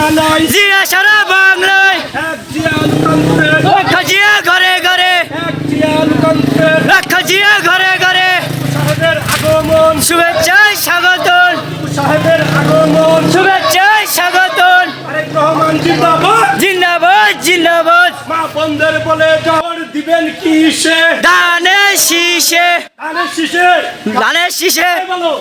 নাই জিয়া সারা বাংলায় এক জিয়া লোকান্তরের লাখা জিয়া ঘরে ঘরে এক জিয়া লোকান্তরের লাখা জিয়া ঘরে ঘরে সাহেবের আগমন শুভেচ্ছায় স্বাগতন সাহেবের আগমন শুভেচ্ছায় স্বাগতন তারেক রহমান জিন্দাবাদ জিন্দাবাদ জিন্দাবাদ মা বন্ধের বলে জোর দিবেন কি সে ধানের শীষে ধানের শীষে ধানের শীষে বলো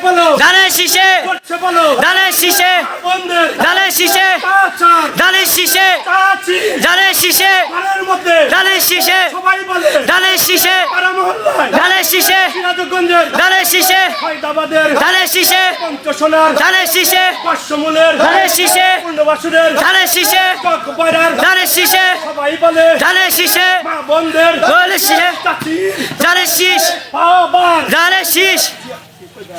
বলো ধানের শীষে করছে বলো ধানের শীষে বন্ধের ধানের শীষে আচার ধানের শীষে কাছি ধানের শীষে ঘরের মধ্যে ধানের শীষে সবাই বলে ধানের শীষে পাড়া মহল্লায় ধানের শীষে সিরাজগঞ্জের ধানের শীষে হায়দ্রাবাদের ধানের শীষে পঞ্চসোনার ধানের শীষে পার্শ্বমূলের ধানের শীষে পূর্ণবাসুদের ধানের শীষে চকপাড়ার ধানের শীষে সবাই বলে ধানের শীষে মা বন্ধের ধানের শীষে চাচির ধানের শীষ বাবার ধানের শীষ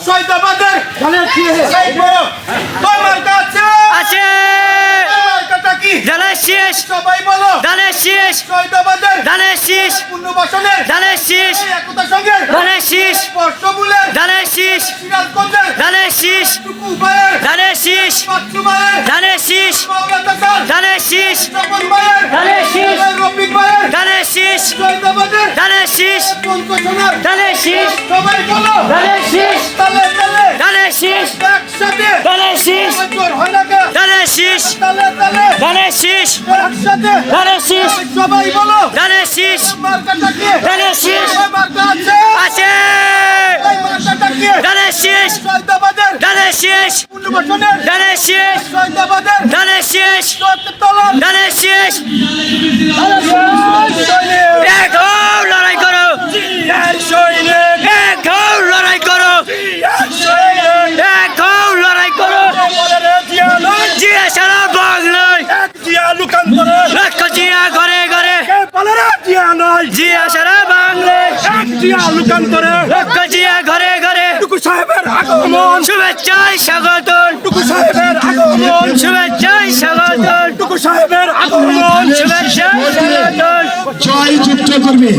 সৈদাবাদের ধানের শীষ তোমার কাছে আছে তোমার কথা কি ধানের শীষ সবাই বলো ধানের শীষ সৈদাবাদের ধানের শীষ পূর্ণবাসনের ধানের শীষ একতা সঙ্গে ধানের শীষ পার্শ্বমূলের ধানের শীষ সিরাজগঞ্জের ধানের শীষ টুকুবায়ের ধানের শীষ পাঁচুবায়ের ধানের শীষ মাওলানা স্যার ধানের শীষ তপন ভাইয়ের ধানের শীষ রফিক ভাইয়ের ধানের শীষ সৈদাবাদের ধানের শীষ পঞ্চসোনার ধানের শীষ সবাই বলো ধানের শীষ তালে তালে ধানের শীষ একসাথে ধানের শীষ জোর হয় না কে? ধানের শীষ তালে তালে ধানের শীষ একসাথে ধানের শীষ সবাই বলো ধানের শীষ মার্কাটা কি ধানের শীষ ওই মার্কা আছে আছে ওই মার্কাটা কি ধানের শীষ সৈদাবাদের ধানের শীষ পূর্ণবাসনের ধানের শীষ সৈদাবাদের ধানের শীষ তলার ধানের শীষ সৈনিক এক হও লড়াই করো সৈনিক এক হও লড়াই করো সৈনিক এক হও লড়াই করো জিয়া সারা বাংলায় জিয়া লোকান্তরে লাখ জিয়া ঘরে ঘরে পালারা জিয়া নয় জিয়া সারা বাংলায় জিয়া লোকান্তরে লাখ জিয়া ঘরে ঘরে টুকু সাহেবের আগমন শুভেচ্ছায় স্বাগতন টুকু সাহেবের আগমন শুভেচ্ছায় স্বাগতন টুকু সাহেবের আগমন শুভেচ্ছায় স্বাগতন জয় যুক্ত করবে।